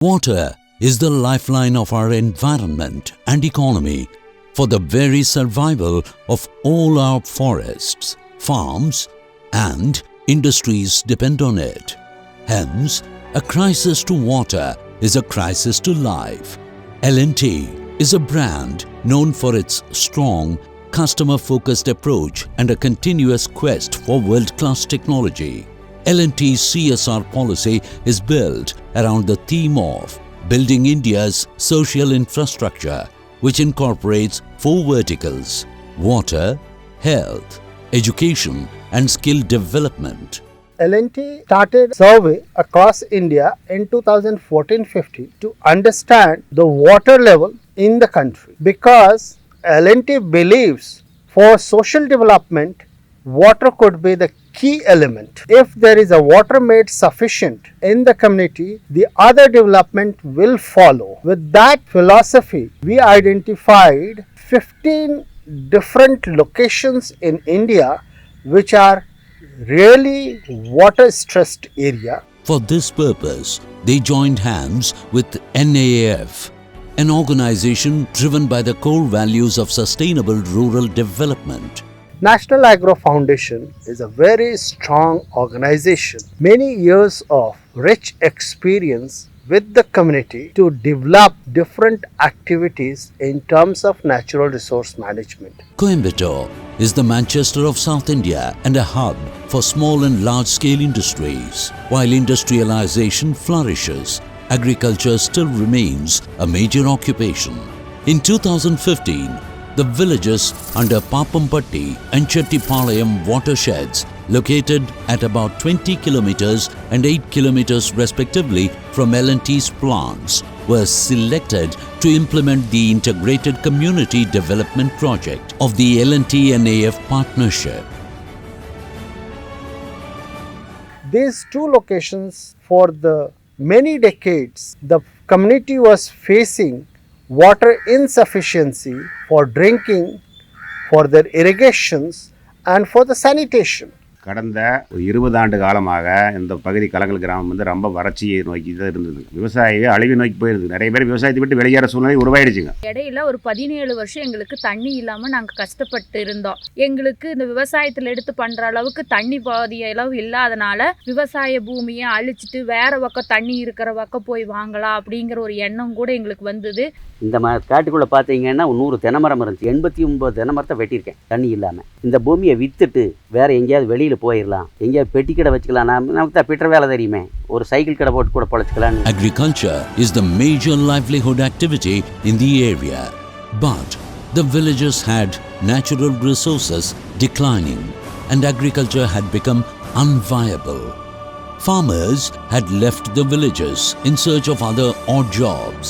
Water is the lifeline of our environment and economy. For the very survival of all our forests, farms and industries depend on it. Hence, a crisis to water is a crisis to life. L&T is a brand known for its strong, customer-focused approach and a continuous quest for world-class technology. L&T's CSR policy is built around the theme of building India's social infrastructure, which incorporates 4 verticals: water, health, education and skill development. L&T started survey across India in 2014-15 to understand the water level in the country, because L&T believes for social development, water could be the key element. If there is a water made sufficient in the community, the other development will follow. With that philosophy, we identified 15 different locations in India which are really water stressed area. For this purpose, they joined hands with NAF, an organization driven by the core values of sustainable rural development. National Agro Foundation is a very strong organization. Many years of rich experience with the community to develop different activities in terms of natural resource management. Coimbatore is the Manchester of South India and a hub for small and large-scale industries. While industrialization flourishes, agriculture still remains a major occupation. In 2015, the villages under Pappampatti and Chettipalayam watersheds, located at about 20 kilometers and 8 kilometers respectively from L&T's plants, were selected to implement the integrated community development project of the L&T NAF partnership. These 2 locations, for the many decades, the community was facing water insufficiency for drinking, for their irrigations and for the sanitation. கடந்த 20 ஆண்டு காலமாக இந்த பகுதி கலங்கல் கிராமம் வந்து ரொம்ப வறட்சியை நோக்கி தான் இருந்தது. விவசாயியே அழிவை நோக்கி போயிருது. நிறைய பேர் விவசாயத்தை விட்டு வெளியேற சூழ்நிலை உருவாயிடுச்சுங்க. இடையில ஒரு 17 வருஷம் எங்களுக்கு தண்ணி இல்லாம நாங்க கஷ்டப்பட்டு இருந்தோம். எங்களுக்கு இந்த விவசாயத்துல எடுத்து பண்ற அளவுக்கு தண்ணி பாதிய அளவு இல்லாதனால விவசாய பூமியை அழிச்சிட்டு வேற பக்கம் தண்ணி இருக்கிற பக்கம் போய் வாங்கலாம் அப்படிங்கிற ஒரு எண்ணம் கூட எங்களுக்கு வந்தது. இந்த காட்டுக்குள்ளே பார்த்தீங்கன்னா 100 தென்னைமரம் இருந்துச்சு. 89 தென்னைமரத்தை வெட்டியிருக்கேன் தண்ணி இல்லாமல். இந்த பூமியை விற்றுட்டு வேறு எங்கேயாவது வெளியில் போயிடலாம், எங்கேயாவது பெட்டி கடை வச்சுக்கலாம், நமக்கு தான் பிட்டுற வேலை தெரியுமே, ஒரு சைக்கிள் கடை போட்டு கூட பொழைச்சிக்கலாம். Agriculture is the major livelihood activity in the area. But the villagers had natural resources declining and agriculture had become unviable. Farmers had left the villages in search of other odd jobs.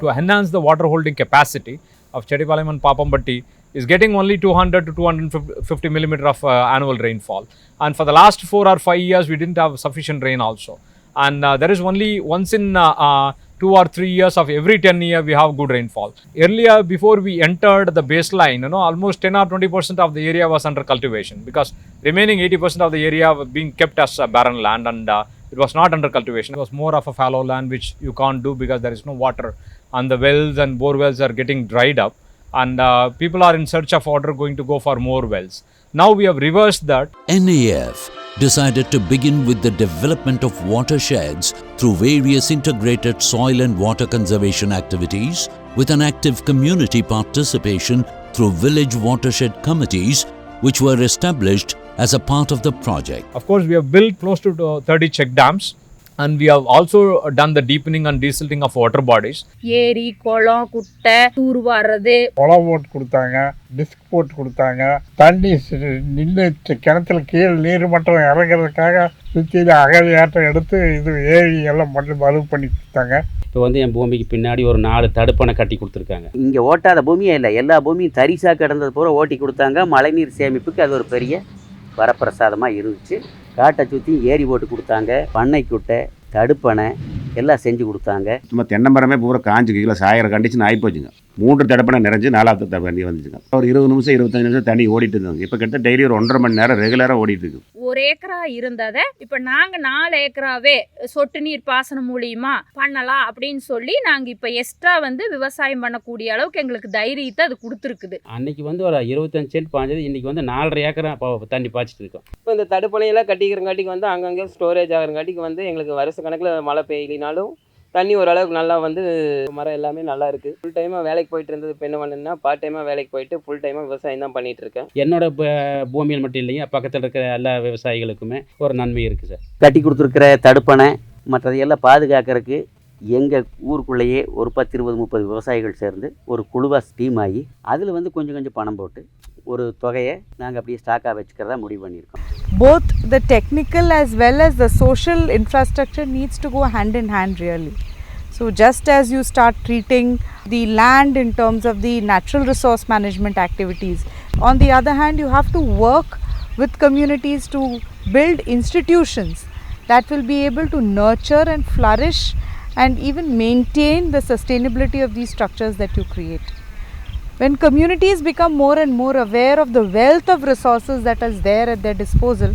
To enhance the water holding capacity of Chettipalayam and Pappampatti is getting only 200 to 250 millimeter of annual rainfall, and for the last 4 or 5 years we didn't have sufficient rain also, and there is only once in 2 or 3 years of every 10 years we have good rainfall. Earlier, before we entered the baseline, almost 10 or 20% of the area was under cultivation, because remaining 80% of the area was being kept as barren land, and it was not under cultivation. It was more of a fallow land which you can't do because there is no water, and the wells and bore wells are getting dried up, and people are in search of water, going to go for more wells. Now we have reversed that. NAF decided to begin with the development of watersheds through various integrated soil and water conservation activities, with an active community participation through village watershed committees which were established as a part of the project. Of course, we have built close to 30 check dams, and we have also done the deepening and desilting of water bodies. ஏரி, குளம், குட்டை தூர் வர்றது, குளம் போட்டு கொடுத்தாங்க, disk போட்டு கொடுத்தாங்க, தண்ணி நின்று கிணத்துல கீழே நீர் மட்டம் இறங்குறதுக்காக சுற்றியில் அகதியாட்டம் எடுத்து இது ஏரி எல்லாம் மட்டும் மறு பண்ணி கொடுத்தாங்க. இப்போ வந்து என் பூமிக்கு பின்னாடி ஒரு 4 தடுப்பணை கட்டி கொடுத்துருக்காங்க. இங்கே ஓட்டாத பூமியே இல்லை, எல்லா பூமியும் தரிசாக கிடந்தது பூரா ஓட்டி கொடுத்தாங்க. மழைநீர் சேமிப்புக்கு அது ஒரு பெரிய வரப்பிரசாதமாக இருந்துச்சு. காட்டை சுற்றி ஏரி போட்டு கொடுத்தாங்க, பண்ணை குட்டை, தடுப்பணை எல்லாம் செஞ்சு கொடுத்தாங்க. சும்மா தென்னை மரமே பூரா காஞ்சு கீழே சாயிற கண்டிஷன் ஆகிப்போச்சுங்க. 3 தடுப்பணை நிறைஞ்சு 4வது தண்ணி வந்துச்சுங்க. ஒரு 20 நிமிஷம் 25 நிமிஷம் தண்ணி ஓடிட்டு இருந்தாங்க. இப்போ கிட்ட டெய்லி ஒரு 1.5 மணி நேரம் ரெகுலராக ஓடிட்டு இருக்கு. 1 ஏக்கரா இருந்ததை இப்போ நாங்கள் 4 ஏக்கராவே சொட்டு நீர் பாசனம் மூலியமா பண்ணலாம் அப்படின்னு சொல்லி நாங்கள் இப்போ எக்ஸ்ட்ரா விவசாயம் பண்ணக்கூடிய அளவுக்கு எங்களுக்கு தைரியத்தை அது கொடுத்துருக்குது. அன்னைக்கு ஒரு 25 சென்ட் பாஞ்சது, இன்னைக்கு 4.5 ஏக்கரா தண்ணி பாய்ச்சிட்டு இருக்கோம். இப்போ இந்த தடுப்பணையெல்லாம் கட்டிக்கிறங்காட்டிக்கு அங்கங்கே ஸ்டோரேஜ் ஆகிறங்காட்டிக்கு எங்களுக்கு வருஷ கணக்கில் மழை பெய்யலினாலும் தண்ணி ஓரளவுக்கு நல்லா மரம் எல்லாமே நல்லா இருக்குது. ஃபுல் டைமாக வேலைக்கு போயிட்டு இருந்தது. இப்போ என்ன பண்ணுன்னா பார்ட் டைமாக வேலைக்கு போயிட்டு ஃபுல் டைமாக விவசாயம் தான் பண்ணிகிட்டு இருக்கேன். என்னோட பூமியில் மட்டும் இல்லைங்க, பக்கத்தில் இருக்கிற எல்லா விவசாயிகளுக்குமே ஒரு நன்மை இருக்குது சார். கட்டி கொடுத்துருக்கிற தடுப்பணை மற்றதையெல்லாம் பாதுகாக்கிறதுக்கு எங்கள் ஊருக்குள்ளேயே ஒரு 10, 20, 30 விவசாயிகள் சேர்ந்து ஒரு குழுவாக ஸ்டீம் ஆகி அதில் கொஞ்சம் கொஞ்சம் பணம் போட்டு ஒரு தொகையை நாங்கள் அப்படியே ஸ்டாக்காக வச்சுக்கிறதா முடிவு பண்ணியிருக்கோம். Both the technical as well as the social infrastructure needs to go hand in hand really. So just as you start treating the land in terms of the natural resource management activities, on the other hand you have to work with communities to build institutions that will be able to nurture and flourish and even maintain the sustainability of these structures that you create. When communities become more and more aware of the wealth of resources that is there at their disposal,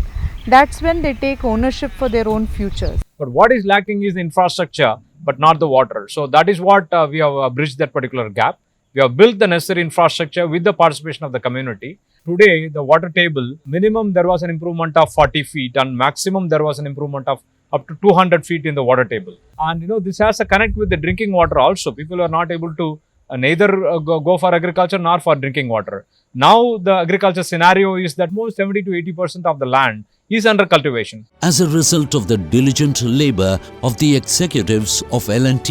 that's when they take ownership for their own futures. But what is lacking is the infrastructure, but not the water. So that is what we have bridged that particular gap. We have built the necessary infrastructure with the participation of the community. Today, the water table, minimum there was an improvement of 40 feet and maximum there was an improvement of up to 200 feet in the water table. And this has a connect with the drinking water also. People are not able to neither go for agriculture nor for drinking water. Now the agriculture scenario is that most 70 to 80% of the land is under cultivation. As a result of the diligent labor of the executives of L&T,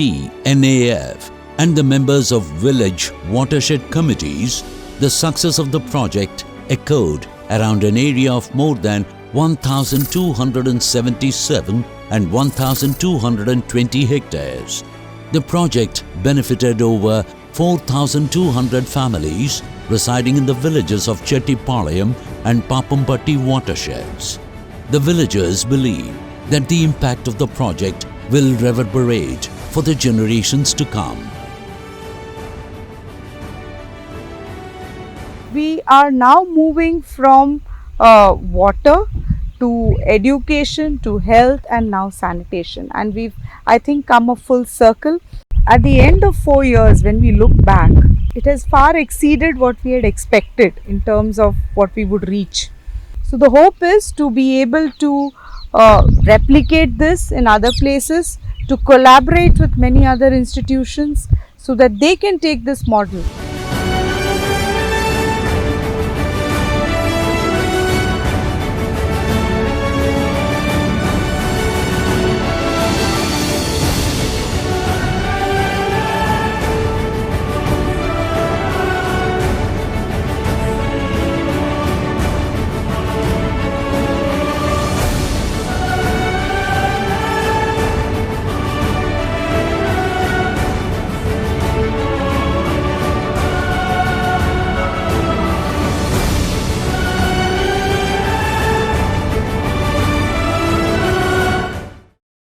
NAF and the members of village watershed committees, the success of the project echoed around an area of more than 1,277 and 1,220 hectares. The project benefited over 4,200 families residing in the villages of Chettipalayam and Pappampatti watersheds. The villagers believe that the impact of the project will reverberate for the generations to come. We are now moving from water to education to health and now sanitation, and we've I think come a full circle. At the end of 4 years, when we look back, it has far exceeded what we had expected in terms of what we would reach. So the hope is to be able to replicate this in other places, to collaborate with many other institutions so that they can take this model